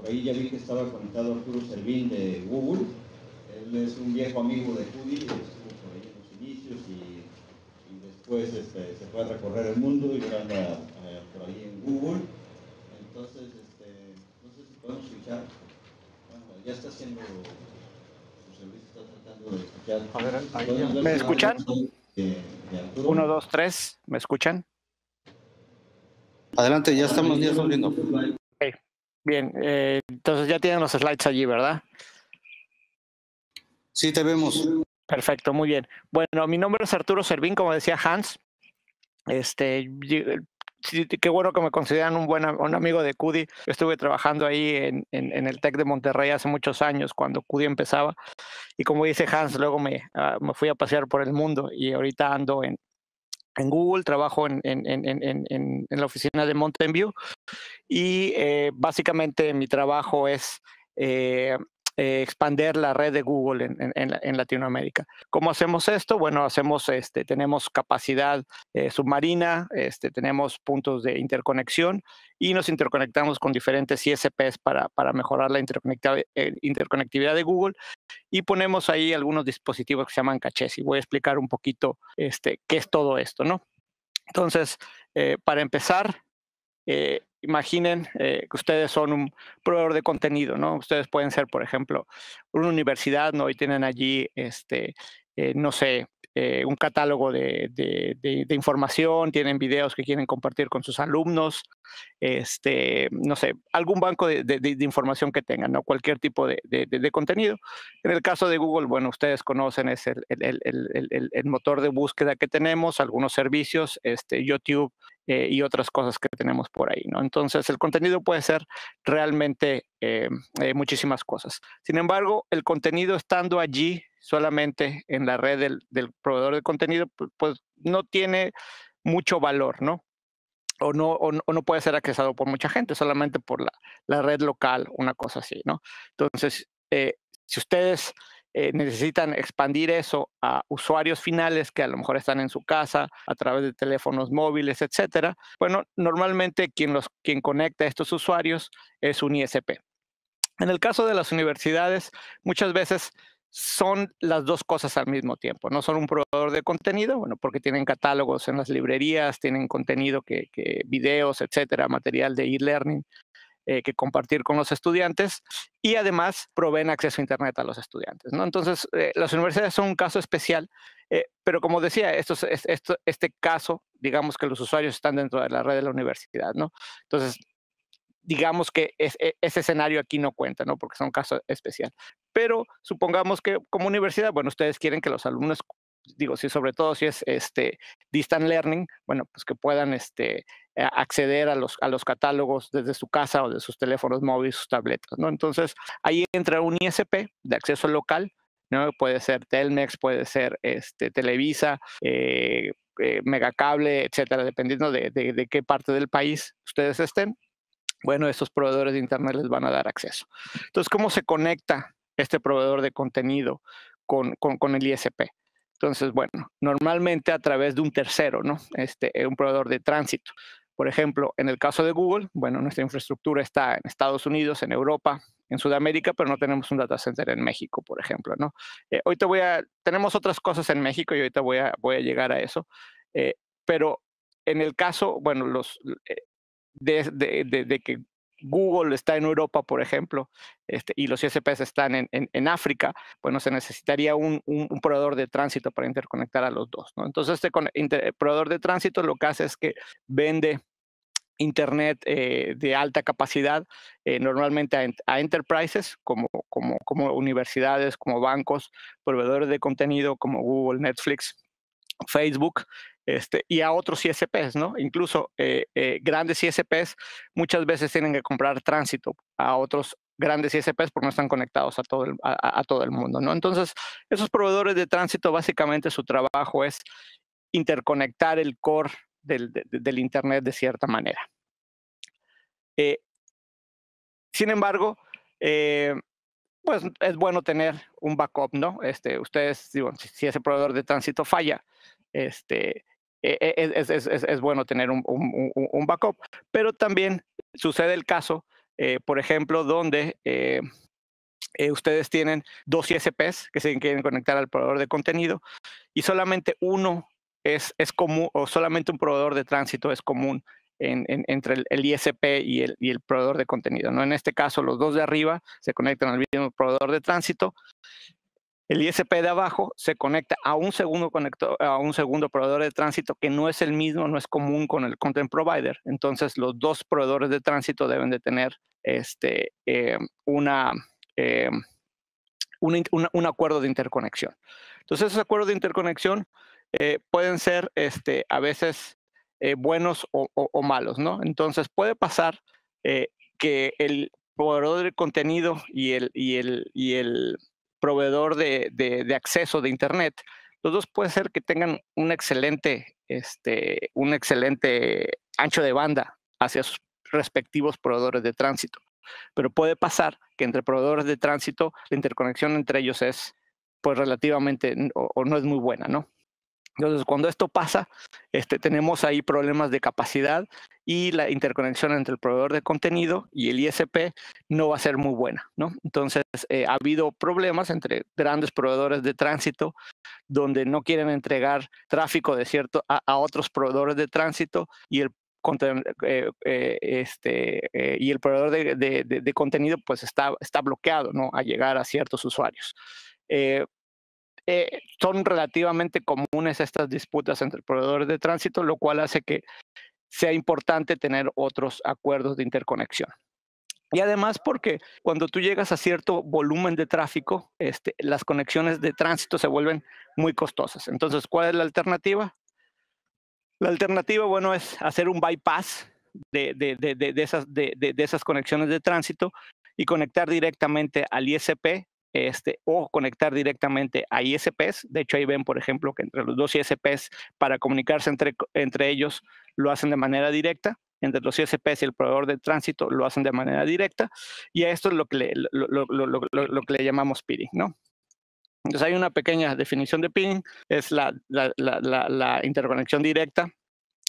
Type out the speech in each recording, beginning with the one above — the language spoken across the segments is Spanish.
por ahí ya vi que estaba conectado Arturo Servín de Google. Él es un viejo amigo de Cudi, estuvo por ahí en los inicios y después se fue a recorrer el mundo y ahora anda por ahí en Google. Entonces, no sé si podemos escuchar. Bueno, ya está haciendo su servicio, está tratando de escuchar. A ver, ahí ¿me escuchan? 1, 2, 3, ¿me escuchan? Adelante, ya estamos viendo. Okay. Bien, entonces ya tienen los slides allí, ¿verdad? Sí, te vemos. Perfecto, muy bien. Bueno, mi nombre es Arturo Servín, como decía Hans. Qué bueno que me consideran un amigo de Cudi. Yo estuve trabajando ahí en el TEC de Monterrey hace muchos años, cuando Cudi empezaba. Y como dice Hans, luego me fui a pasear por el mundo y ahorita ando en Google, trabajo en la oficina de Mountain View y básicamente mi trabajo es expandir la red de Google en Latinoamérica. ¿Cómo hacemos esto? Bueno, tenemos capacidad submarina, tenemos puntos de interconexión y nos interconectamos con diferentes ISPs para mejorar la interconectividad de Google y ponemos ahí algunos dispositivos que se llaman cachés y voy a explicar un poquito qué es todo esto, ¿no? Entonces, para empezar, imaginen que ustedes son un proveedor de contenido, ¿no? Ustedes pueden ser, por ejemplo, una universidad, ¿no? Y tienen allí, no sé, un catálogo de información, tienen videos que quieren compartir con sus alumnos, no sé, algún banco de información que tengan, ¿no? Cualquier tipo de contenido. En el caso de Google, bueno, ustedes conocen, es el motor de búsqueda que tenemos, algunos servicios, YouTube, y otras cosas que tenemos por ahí, ¿no? Entonces, el contenido puede ser realmente muchísimas cosas. Sin embargo, el contenido estando allí solamente en la red del proveedor de contenido, pues no tiene mucho valor, ¿no? O no puede ser accesado por mucha gente, solamente por la red local, una cosa así, ¿no? Entonces, si ustedes necesitan expandir eso a usuarios finales que a lo mejor están en su casa, a través de teléfonos móviles, etcétera, bueno, normalmente quien conecta a estos usuarios es un ISP. En el caso de las universidades, muchas veces son las dos cosas al mismo tiempo. No son un proveedor de contenido, bueno, porque tienen catálogos en las librerías, tienen contenido videos, etcétera, material de e-learning que compartir con los estudiantes y además proveen acceso a Internet a los estudiantes, ¿no? Entonces, las universidades son un caso especial, pero como decía, este caso, digamos que los usuarios están dentro de la red de la universidad, ¿no? Entonces, digamos que ese escenario aquí no cuenta, ¿no? Porque es un caso especial. Pero supongamos que como universidad, bueno, ustedes quieren que los alumnos, digo, sobre todo si es distant learning, bueno, pues que puedan acceder a los catálogos desde su casa o de sus teléfonos móviles, sus tabletas, ¿no? Entonces, ahí entra un ISP de acceso local, ¿no? Puede ser Telmex, puede ser Televisa, Megacable, etcétera, dependiendo de qué parte del país ustedes estén. Bueno, estos proveedores de Internet les van a dar acceso. Entonces, ¿cómo se conecta este proveedor de contenido con el ISP? Entonces, bueno, normalmente a través de un tercero, ¿no? Un proveedor de tránsito. Por ejemplo, en el caso de Google, bueno, nuestra infraestructura está en Estados Unidos, en Europa, en Sudamérica, pero no tenemos un data center en México, por ejemplo, ¿no? Tenemos otras cosas en México y ahorita voy a llegar a eso, pero en el caso, bueno, de que Google está en Europa, por ejemplo, y los ISPs están en África, bueno, se necesitaría un proveedor de tránsito para interconectar a los dos, ¿no? Entonces, proveedor de tránsito lo que hace es que vende Internet de alta capacidad, normalmente a enterprises como universidades, como bancos, proveedores de contenido como Google, Netflix, Facebook, y a otros ISPs, ¿no? Incluso grandes ISPs muchas veces tienen que comprar tránsito a otros grandes ISPs porque no están conectados a todo el mundo, ¿no? Entonces, esos proveedores de tránsito, básicamente su trabajo es interconectar el core del Internet de cierta manera. Sin embargo, pues es bueno tener un backup, ¿no? Ustedes, digo, si ese proveedor de tránsito falla, es bueno tener un backup, pero también sucede el caso por ejemplo, donde ustedes tienen dos ISPs que se quieren conectar al proveedor de contenido y solamente uno es común, o solamente un proveedor de tránsito es común entre el ISP y el proveedor de contenido, ¿no? En este caso, los dos de arriba se conectan al mismo proveedor de tránsito. El ISP de abajo se conecta a un segundo proveedor de tránsito que no es el mismo, no es común con el content provider. Entonces, los dos proveedores de tránsito deben de tener un acuerdo de interconexión. Entonces, esos acuerdos de interconexión pueden ser a veces buenos o malos, ¿no? Entonces, puede pasar que el proveedor de contenido y el proveedor de acceso de Internet, los dos puede ser que tengan un excelente ancho de banda hacia sus respectivos proveedores de tránsito. Pero puede pasar que entre proveedores de tránsito la interconexión entre ellos es pues relativamente o no es muy buena, ¿no? Entonces, cuando esto pasa, tenemos ahí problemas de capacidad y la interconexión entre el proveedor de contenido y el ISP no va a ser muy buena, ¿no? Entonces, ha habido problemas entre grandes proveedores de tránsito donde no quieren entregar tráfico a otros proveedores de tránsito y el proveedor de contenido pues está bloqueado, ¿no? A llegar a ciertos usuarios. Son relativamente comunes estas disputas entre proveedores de tránsito, lo cual hace que sea importante tener otros acuerdos de interconexión. Y además porque cuando tú llegas a cierto volumen de tráfico, las conexiones de tránsito se vuelven muy costosas. Entonces, ¿cuál es la alternativa? La alternativa, bueno, es hacer un bypass de esas conexiones de tránsito y conectar directamente al ISP o conectar directamente a ISPs. De hecho, ahí ven, por ejemplo, que entre los dos ISPs para comunicarse entre ellos lo hacen de manera directa. Entre los ISPs y el proveedor de tránsito lo hacen de manera directa. Y a esto es lo que le llamamos peering, ¿no? Entonces hay una pequeña definición de peering, es la interconexión directa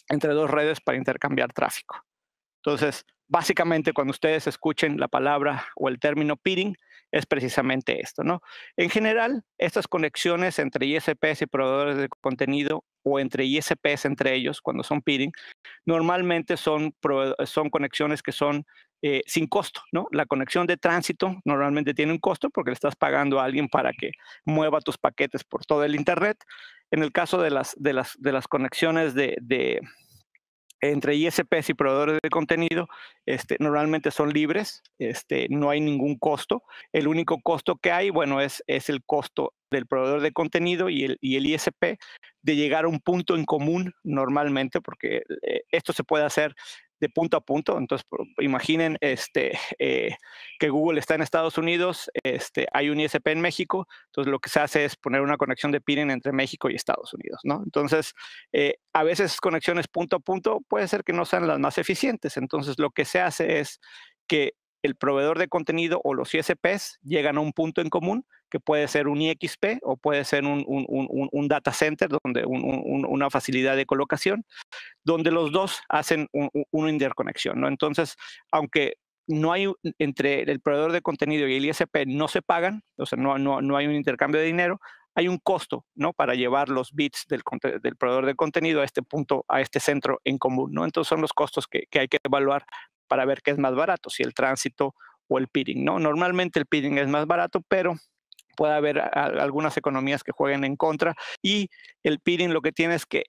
entre dos redes para intercambiar tráfico. Entonces, básicamente cuando ustedes escuchen la palabra o el término peering, es precisamente esto, ¿no? En general, estas conexiones entre ISPs y proveedores de contenido o entre ISPs entre ellos, cuando son peering, normalmente son conexiones que son sin costo, ¿no? La conexión de tránsito normalmente tiene un costo porque le estás pagando a alguien para que mueva tus paquetes por todo el Internet. En el caso de las conexiones entre ISPs y proveedores de contenido, normalmente son libres, no hay ningún costo. El único costo que hay, bueno, es el costo del proveedor de contenido y el ISP de llegar a un punto en común normalmente, porque esto se puede hacer de punto a punto. Entonces, imaginen que Google está en Estados Unidos, hay un ISP en México, entonces lo que se hace es poner una conexión de peering entre México y Estados Unidos, ¿no? Entonces, a veces conexiones punto a punto puede ser que no sean las más eficientes. Entonces, lo que se hace es que el proveedor de contenido o los ISPs llegan a un punto en común, que puede ser un IXP o puede ser un data center, donde una facilidad de colocación, donde los dos hacen una interconexión, ¿no? Entonces, aunque no hay entre el proveedor de contenido y el ISP no se pagan, o sea, no hay un intercambio de dinero, hay un costo, ¿no? Para llevar los bits del proveedor de contenido a este punto, a este centro en común, ¿no? Entonces son los costos que hay que evaluar para ver qué es más barato, si el tránsito o el peering, ¿no? Normalmente el peering es más barato, pero puede haber algunas economías que jueguen en contra, y el peering lo que tiene es que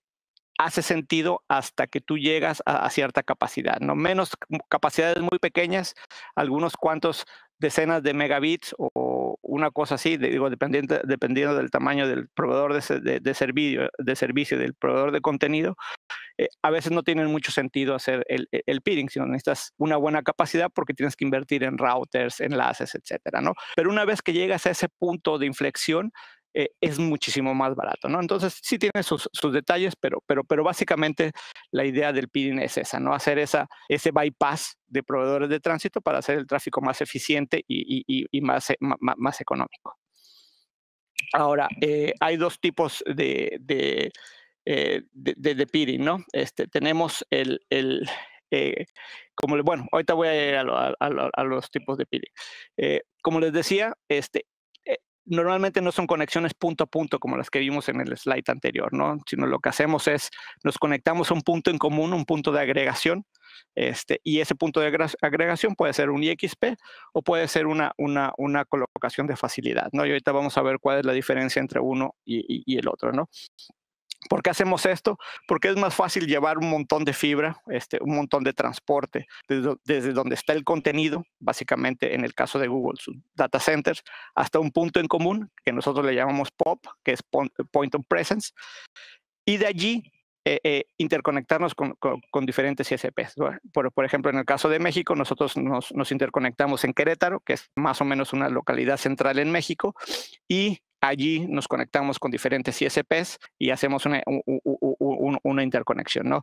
hace sentido hasta que tú llegas a cierta capacidad, ¿no? Menos capacidades muy pequeñas, algunos cuantos decenas de megabits o una cosa así, dependiendo del tamaño del proveedor de servicio del proveedor de contenido, a veces no tiene mucho sentido hacer el peering, sino necesitas una buena capacidad porque tienes que invertir en routers, enlaces, etcétera, ¿no? Pero una vez que llegas a ese punto de inflexión, es muchísimo más barato, ¿no? Entonces sí tiene sus detalles, pero básicamente la idea del peering es esa, ¿no? Hacer ese bypass de proveedores de tránsito para hacer el tráfico más eficiente y más económico. Ahora, hay dos tipos de peering, ¿no? Tenemos el bueno, ahorita voy a ir a los tipos de peering. Como les decía, normalmente no son conexiones punto a punto como las que vimos en el slide anterior, ¿no? Sino lo que hacemos es nos conectamos a un punto en común, un punto de agregación, y ese punto de agregación puede ser un IXP o puede ser una colocación de facilidad, ¿no? Y ahorita vamos a ver cuál es la diferencia entre uno y el otro, ¿no? ¿Por qué hacemos esto? Porque es más fácil llevar un montón de fibra, un montón de transporte, desde donde está el contenido, básicamente en el caso de Google, sus data centers, hasta un punto en común, que nosotros le llamamos POP, que es Point of Presence, y de allí interconectarnos con diferentes ISPs. Por ejemplo, en el caso de México, nosotros nos interconectamos en Querétaro, que es más o menos una localidad central en México, y allí nos conectamos con diferentes ISPs y hacemos una interconexión, ¿no?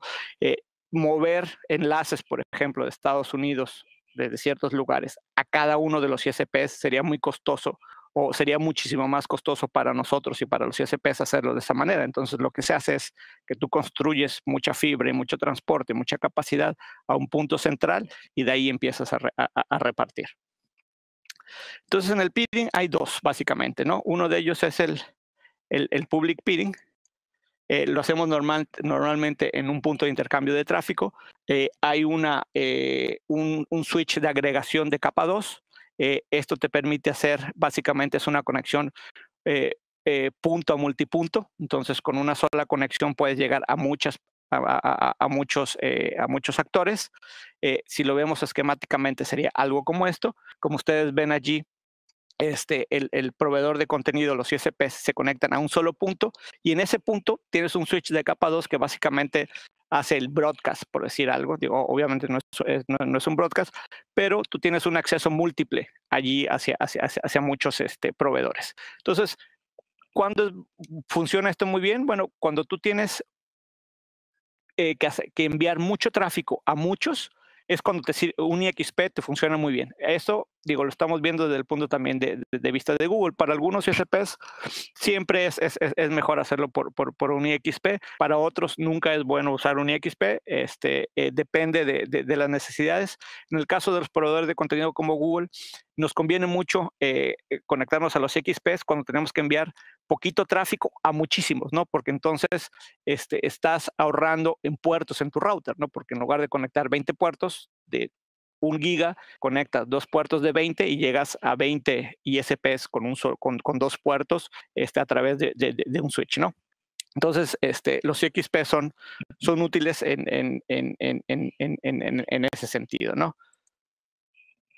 Mover enlaces, por ejemplo, de Estados Unidos, desde ciertos lugares, a cada uno de los ISPs sería muy costoso, o sería muchísimo más costoso para nosotros y para los ISPs hacerlo de esa manera. Entonces, lo que se hace es que tú construyes mucha fibra y mucho transporte, mucha capacidad a un punto central y de ahí empiezas a repartir. Entonces, en el peering hay dos, básicamente, ¿no? Uno de ellos es el public peering. Lo hacemos normalmente en un punto de intercambio de tráfico. Hay un switch de agregación de capa 2. Esto te permite hacer, básicamente es una conexión punto a multipunto. Entonces, con una sola conexión puedes llegar a muchos actores. Si lo vemos esquemáticamente sería algo como esto. Como ustedes ven allí, el proveedor de contenido, los ISPs, se conectan a un solo punto y en ese punto tienes un switch de capa 2 que básicamente hace el broadcast, por decir algo. Digo, obviamente no es un broadcast, pero tú tienes un acceso múltiple allí hacia muchos proveedores. Entonces, ¿cuándo funciona esto muy bien? Bueno, cuando tú tienes que enviar mucho tráfico a muchos, es cuando un IXP te funciona muy bien. Eso, digo, lo estamos viendo desde el punto también de vista de Google. Para algunos ISPs siempre es mejor hacerlo por un IXP. Para otros nunca es bueno usar un IXP. Depende de las necesidades. En el caso de los proveedores de contenido como Google, nos conviene mucho conectarnos a los IXPs cuando tenemos que enviar poquito tráfico a muchísimos, ¿no? Porque entonces estás ahorrando en puertos en tu router, ¿no? Porque en lugar de conectar 20 puertos de 1 giga, conectas 2 puertos de 20 y llegas a 20 ISPs con 2 puertos a través de un switch, ¿no? Entonces, los IXP son útiles en ese sentido, ¿no?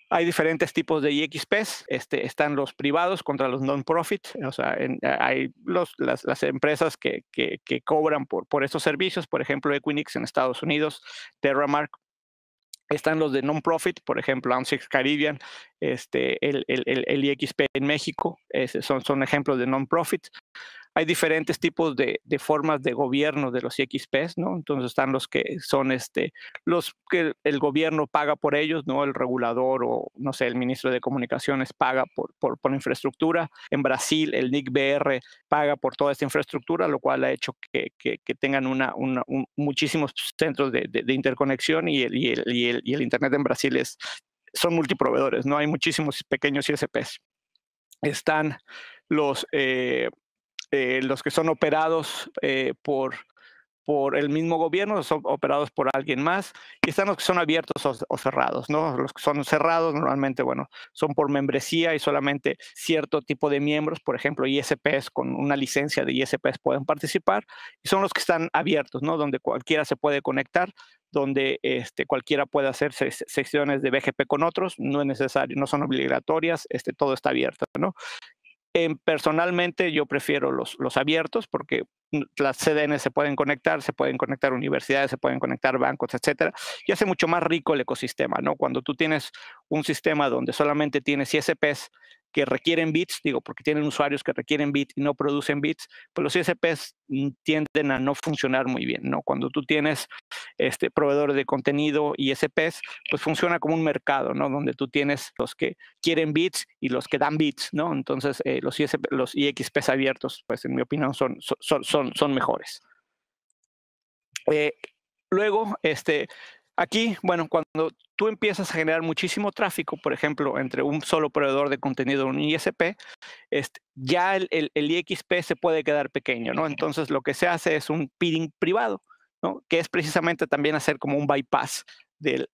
Hay diferentes tipos de IXPs. Están los privados contra los non-profit. O sea, hay las empresas que cobran por estos servicios. Por ejemplo, Equinix en Estados Unidos, Terramark. Están los de non-profit, por ejemplo, AMSIX Caribbean, el IXP en México. Son ejemplos de non-profit. Hay diferentes tipos de formas de gobierno de los IXPs, ¿no? Entonces están los que son los que el gobierno paga por ellos, ¿no? El regulador o, no sé, el ministro de Comunicaciones paga por infraestructura. En Brasil, el NIC-BR paga por toda esta infraestructura, lo cual ha hecho que tengan muchísimos centros de interconexión y el Internet en Brasil son multiproveedores, ¿no? Hay muchísimos pequeños ISPs. Están los que son operados por el mismo gobierno, son operados por alguien más, y están los que son abiertos o cerrados, ¿no? Los que son cerrados normalmente, bueno, son por membresía y solamente cierto tipo de miembros, por ejemplo, ISPs con una licencia de ISPs pueden participar, y son los que están abiertos, ¿no? Donde cualquiera se puede conectar, donde cualquiera puede hacer secciones de BGP con otros, no es necesario, no son obligatorias, todo está abierto, ¿no? Personalmente yo prefiero los abiertos porque las CDN se pueden conectar universidades, se pueden conectar bancos, etcétera, y hace mucho más rico el ecosistema, ¿no? Cuando tú tienes un sistema donde solamente tienes ISPs que requieren bits, digo, porque tienen usuarios que requieren bits y no producen bits, pues los ISPs tienden a no funcionar muy bien, ¿no? Cuando tú tienes proveedores de contenido ISPs, pues funciona como un mercado, ¿no? Donde tú tienes los que quieren bits y los que dan bits, ¿no? Entonces, los IXPs abiertos, pues en mi opinión, son mejores. Luego, Aquí, bueno, cuando tú empiezas a generar muchísimo tráfico, por ejemplo, entre un solo proveedor de contenido y un ISP, ya el IXP se puede quedar pequeño, ¿no? Entonces lo que se hace es un peering privado, ¿no? Que es precisamente también hacer como un bypass del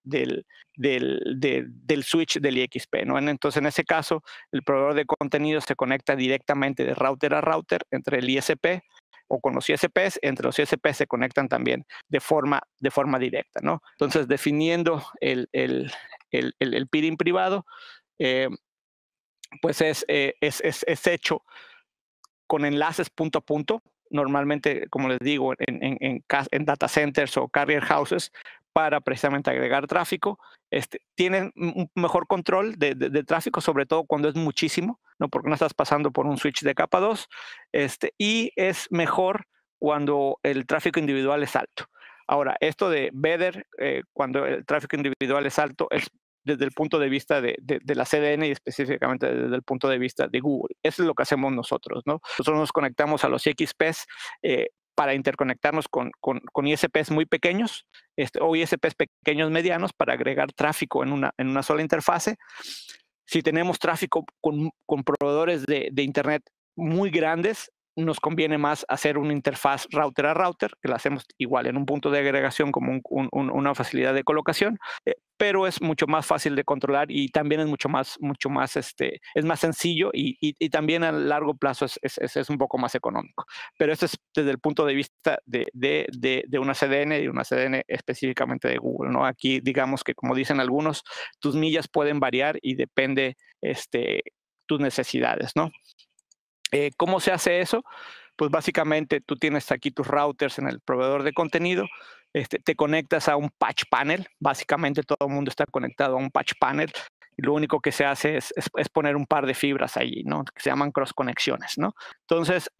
switch del IXP, ¿no? Entonces en ese caso el proveedor de contenido se conecta directamente de router a router entre el ISP o con los ISPs, entre los ISPs se conectan también de forma directa, ¿no? Entonces definiendo el peering privado, pues es hecho con enlaces punto a punto, normalmente, como les digo, en data centers o carrier houses, para precisamente agregar tráfico. Tienen un mejor control de tráfico, sobre todo cuando es muchísimo, ¿no? Porque no estás pasando por un switch de capa 2, y es mejor cuando el tráfico individual es alto. Ahora, esto de Better, cuando el tráfico individual es alto, es desde el punto de vista de la CDN y específicamente desde el punto de vista de Google. Eso es lo que hacemos nosotros, ¿no? Nosotros nos conectamos a los IXPs para interconectarnos con ISPs muy pequeños o ISPs pequeños medianos para agregar tráfico en una sola interfase. Si tenemos tráfico con proveedores de Internet muy grandes, nos conviene más hacer una interfaz router a router, que la hacemos igual en un punto de agregación como una facilidad de colocación, pero es mucho más fácil de controlar y también es mucho más es más sencillo y también a largo plazo es un poco más económico. Pero esto es desde el punto de vista de una CDN y una CDN específicamente de Google, ¿no? Aquí digamos que, como dicen algunos, tus millas pueden variar y depende tus necesidades, ¿no? ¿Cómo se hace eso? Pues básicamente tú tienes aquí tus routers en el proveedor de contenido, te conectas a un patch panel, básicamente todo el mundo está conectado a un patch panel, y lo único que se hace es poner un par de fibras allí, ¿no? Que se llaman cross conexiones, ¿no? Entonces,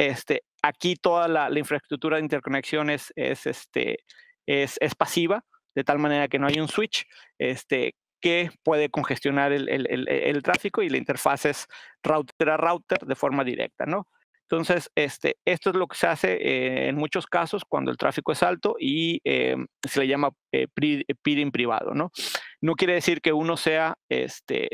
aquí toda la infraestructura de interconexiones es pasiva, de tal manera que no hay un switch, que puede congestionar el tráfico y la interfaz es router a router de forma directa, ¿no? Entonces, esto es lo que se hace en muchos casos cuando el tráfico es alto y se le llama peering privado, ¿no? No quiere decir que uno sea,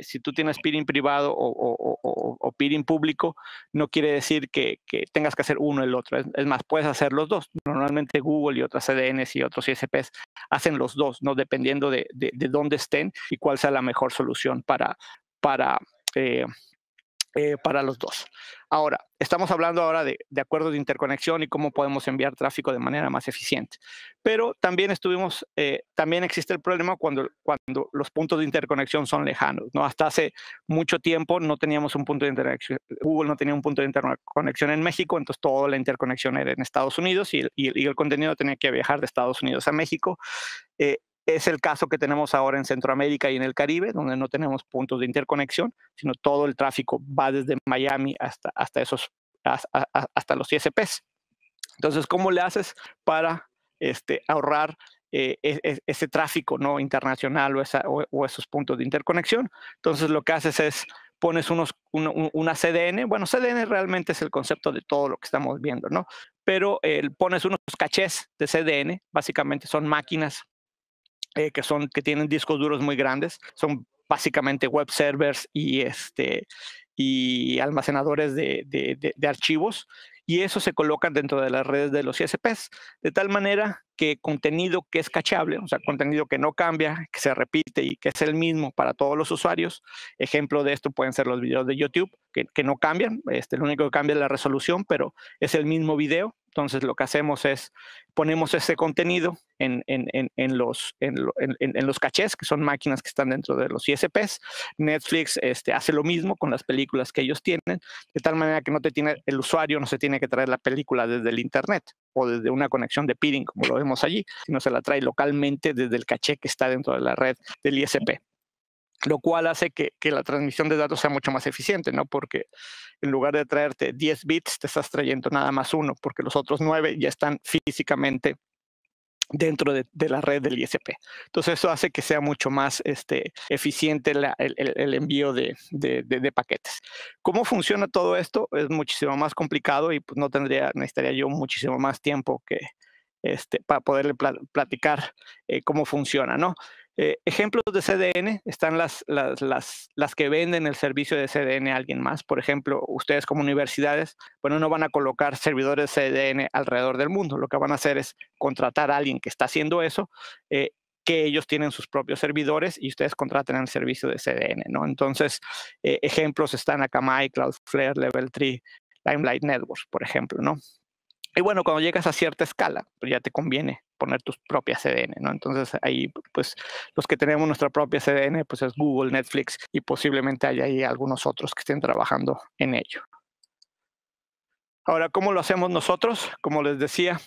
si tú tienes peering privado o peering público, no quiere decir que tengas que hacer uno o el otro. Es más, puedes hacer los dos. Normalmente Google y otras CDNs y otros ISPs hacen los dos, ¿no? Dependiendo de dónde estén y cuál sea la mejor solución para los dos. Ahora, estamos hablando ahora de acuerdos de interconexión y cómo podemos enviar tráfico de manera más eficiente. Pero también también existe el problema cuando los puntos de interconexión son lejanos, ¿no? Hasta hace mucho tiempo no teníamos un punto de interconexión. Google no tenía un punto de interconexión en México, entonces toda la interconexión era en Estados Unidos y el contenido tenía que viajar de Estados Unidos a México. Es el caso que tenemos ahora en Centroamérica y en el Caribe, donde no tenemos puntos de interconexión, sino todo el tráfico va desde Miami hasta los ISPs. Entonces, ¿cómo le haces para ahorrar ese tráfico, ¿no? Internacional o esos puntos de interconexión? Entonces, lo que haces es pones una CDN. Bueno, CDN realmente es el concepto de todo lo que estamos viendo, ¿no? Pero pones unos cachés de CDN, básicamente son máquinas que tienen discos duros muy grandes, son básicamente web servers y almacenadores de archivos, y eso se colocan dentro de las redes de los ISPs, de tal manera que contenido que es cacheable, o sea, contenido que no cambia, que se repite y que es el mismo para todos los usuarios. Ejemplo de esto pueden ser los videos de YouTube, que no cambian, lo único que cambia es la resolución, pero es el mismo video. Entonces lo que hacemos es ponemos ese contenido en los cachés, que son máquinas que están dentro de los ISPs. Netflix hace lo mismo con las películas que ellos tienen, de tal manera que el usuario no se tiene que traer la película desde el internet o desde una conexión de peering, como lo vemos allí, sino se la trae localmente desde el caché que está dentro de la red del ISP. Lo cual hace que la transmisión de datos sea mucho más eficiente, ¿no? Porque en lugar de traerte 10 bits, te estás trayendo nada más uno, porque los otros 9 ya están físicamente dentro de la red del ISP. Entonces eso hace que sea mucho más eficiente el envío de paquetes. ¿Cómo funciona todo esto? Es muchísimo más complicado y pues necesitaría yo muchísimo más tiempo que para poderle platicar cómo funciona, ¿no? Ejemplos de CDN están las que venden el servicio de CDN a alguien más. Por ejemplo, ustedes como universidades, bueno, no van a colocar servidores de CDN alrededor del mundo. Lo que van a hacer es contratar a alguien que está haciendo eso, que ellos tienen sus propios servidores y ustedes contratan el servicio de CDN, ¿no? Entonces, ejemplos están Akamai, Cloudflare, Level 3, Limelight Networks, por ejemplo, ¿no? Y bueno, cuando llegas a cierta escala, pues ya te conviene poner tus propias CDN, ¿no? Entonces ahí, pues los que tenemos nuestra propia CDN, pues es Google, Netflix y posiblemente haya ahí algunos otros que estén trabajando en ello. Ahora, ¿cómo lo hacemos nosotros? Como les decía,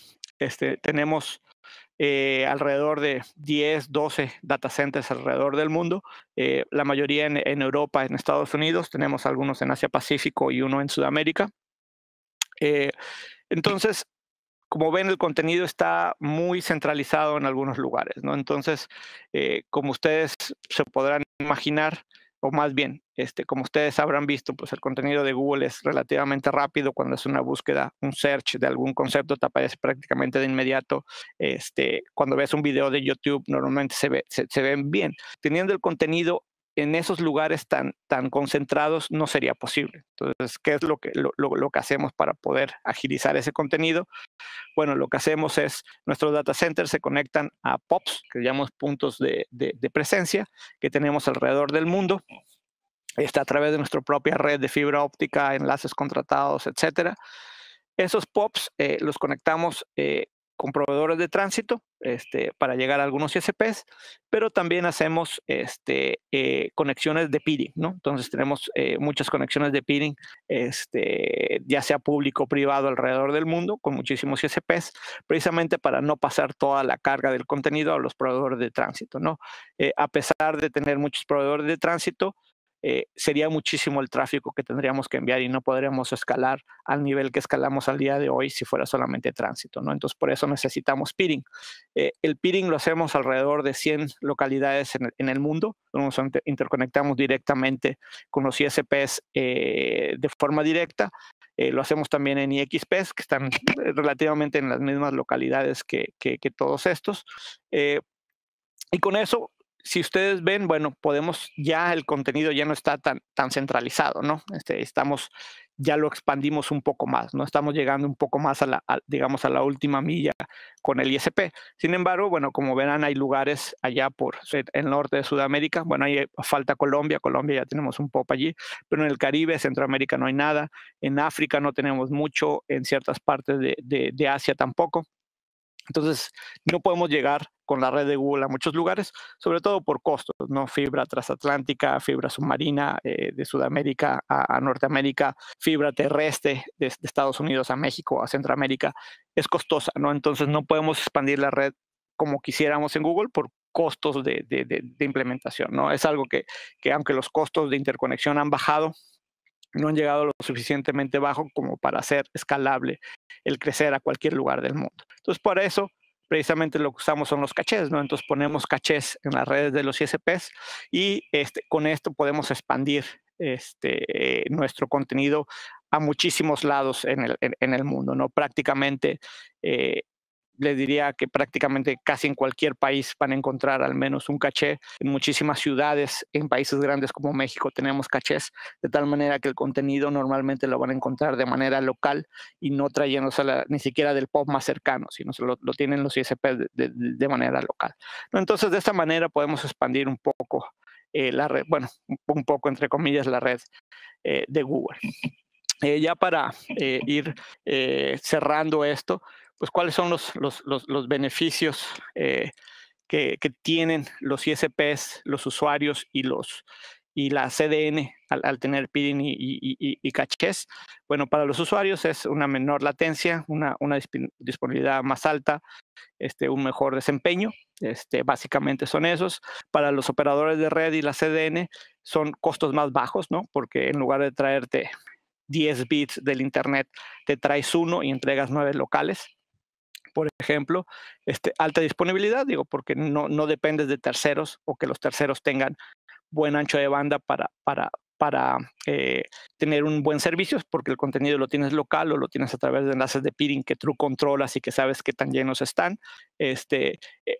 tenemos alrededor de 10, 12 data centers alrededor del mundo, la mayoría en Europa, en Estados Unidos, tenemos algunos en Asia Pacífico y uno en Sudamérica. Entonces, como ven, el contenido está muy centralizado en algunos lugares, ¿no? Entonces, como ustedes se podrán imaginar, o más bien, como ustedes habrán visto, pues el contenido de Google es relativamente rápido. Cuando es una búsqueda, un search de algún concepto, te aparece prácticamente de inmediato. Cuando ves un video de YouTube, normalmente se ven bien. Teniendo el contenido en esos lugares tan concentrados, no sería posible. Entonces, ¿qué es lo que hacemos para poder agilizar ese contenido? Bueno, lo que hacemos es, nuestros data centers se conectan a POPs, que llamamos puntos de presencia, que tenemos alrededor del mundo. Está a través de nuestra propia red de fibra óptica, enlaces contratados, etcétera. Esos POPs los conectamos con proveedores de tránsito para llegar a algunos ISPs, pero también hacemos conexiones de peering, ¿no? Entonces tenemos muchas conexiones de peering, ya sea público o privado alrededor del mundo, con muchísimos ISPs, precisamente para no pasar toda la carga del contenido a los proveedores de tránsito, ¿no? A pesar de tener muchos proveedores de tránsito, sería muchísimo el tráfico que tendríamos que enviar y no podríamos escalar al nivel que escalamos al día de hoy si fuera solamente tránsito, ¿no? Entonces, por eso necesitamos peering. El peering lo hacemos alrededor de 100 localidades en el mundo. Nos interconectamos directamente con los ISPs de forma directa. Lo hacemos también en IXPs, que están relativamente en las mismas localidades que todos estos. Y con eso, si ustedes ven, bueno, el contenido ya no está tan centralizado, ¿no? Ya lo expandimos un poco más, ¿no? Estamos llegando un poco más digamos, a la última milla con el ISP. Sin embargo, bueno, como verán, hay lugares allá por el norte de Sudamérica. Bueno, ahí falta Colombia ya tenemos un POP allí, pero en el Caribe, Centroamérica no hay nada. En África no tenemos mucho, en ciertas partes de Asia tampoco. Entonces, no podemos llegar con la red de Google a muchos lugares, sobre todo por costos, ¿no? Fibra transatlántica, fibra submarina de Sudamérica a Norteamérica, fibra terrestre de Estados Unidos a México, a Centroamérica, es costosa, ¿no? Entonces, no podemos expandir la red como quisiéramos en Google por costos de implementación, ¿no? Es algo que aunque los costos de interconexión han bajado, no han llegado lo suficientemente bajo como para hacer escalable el crecer a cualquier lugar del mundo. Entonces, por eso, precisamente lo que usamos son los cachés, ¿no? Entonces, ponemos cachés en las redes de los ISPs y con esto podemos expandir nuestro contenido a muchísimos lados en el mundo, ¿no? Prácticamente, les diría que prácticamente casi en cualquier país van a encontrar al menos un caché. En muchísimas ciudades, en países grandes como México, tenemos cachés, de tal manera que el contenido normalmente lo van a encontrar de manera local y no trayéndose ni siquiera del POP más cercano, sino lo tienen los ISPs de manera local, ¿no? Entonces, de esta manera podemos expandir un poco la red, bueno, un poco entre comillas la red de Google. Ya para ir cerrando esto, pues cuáles son los beneficios que tienen los ISPs, los usuarios y la CDN al tener peering y cachés. Bueno, para los usuarios es una menor latencia, una disponibilidad más alta, un mejor desempeño. Básicamente son esos. Para los operadores de red y la CDN son costos más bajos, ¿no? Porque en lugar de traerte 10 bits del internet, te traes uno y entregas 9 locales. Por ejemplo, alta disponibilidad, digo, porque no dependes de terceros o que los terceros tengan buen ancho de banda para para tener un buen servicio, porque el contenido lo tienes local o lo tienes a través de enlaces de peering que tú controlas y que sabes qué tan llenos están.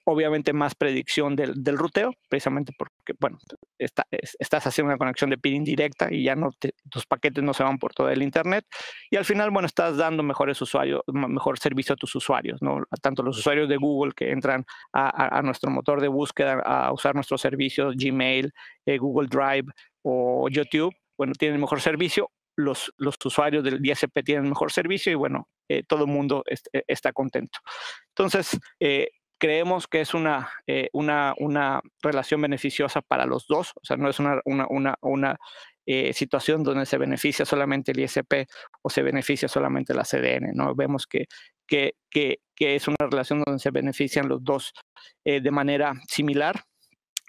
Obviamente más predicción del ruteo, precisamente porque, bueno, estás haciendo una conexión de peering directa y ya tus paquetes no se van por todo el internet. Y al final, bueno, estás dando mejor servicio a tus usuarios, ¿no? Tanto los usuarios de Google que entran a nuestro motor de búsqueda a usar nuestros servicios, Gmail, Google Drive o YouTube, bueno, tienen mejor servicio. Los usuarios del ISP tienen mejor servicio y, bueno, todo el mundo está contento. Entonces, creemos que es una relación beneficiosa para los dos. O sea, no es una situación donde se beneficia solamente el ISP o se beneficia solamente la CDN, ¿no? Vemos que es una relación donde se benefician los dos de manera similar,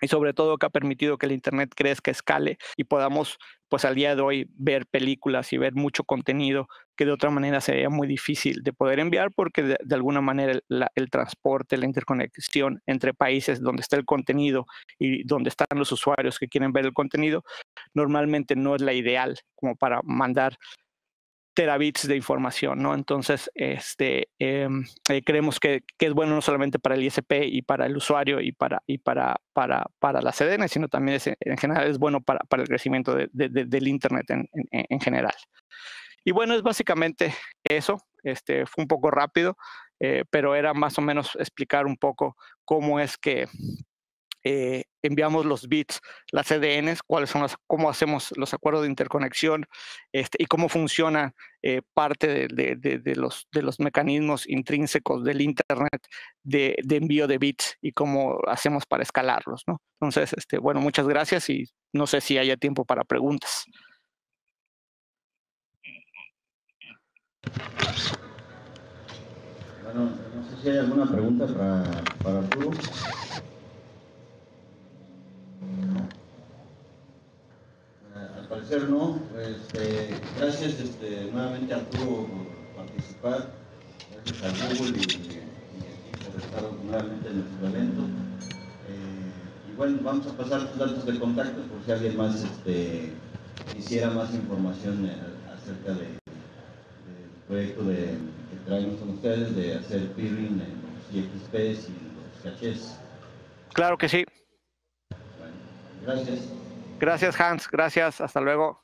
y sobre todo que ha permitido que el Internet crezca, escale y podamos, pues al día de hoy, ver películas y ver mucho contenido que de otra manera sería muy difícil de poder enviar, porque de alguna manera el transporte, la interconexión entre países donde está el contenido y donde están los usuarios que quieren ver el contenido, normalmente no es la ideal como para mandar terabits de información, ¿no? Entonces, creemos que es bueno no solamente para el ISP y para el usuario y para la CDN, sino también en general es bueno para el crecimiento del Internet en general. Y bueno, es básicamente eso. Fue un poco rápido, pero era más o menos explicar un poco cómo es que enviamos los bits, las CDNs, cómo hacemos los acuerdos de interconexión, y cómo funciona parte de los mecanismos intrínsecos del Internet de envío de bits y cómo hacemos para escalarlos, ¿no? Entonces, bueno, muchas gracias y no sé si haya tiempo para preguntas. Bueno, no sé si hay alguna pregunta para Arturo. Al parecer no. Gracias nuevamente a Arturo por participar. Gracias a Google y por estar nuevamente en nuestro evento. Y bueno, vamos a pasar tus datos de contacto por si alguien más quisiera más información acerca del proyecto que traemos con ustedes de hacer peering en los IXPs y los cachés. Claro que sí. Bueno, gracias. Gracias, Hans. Gracias. Hasta luego.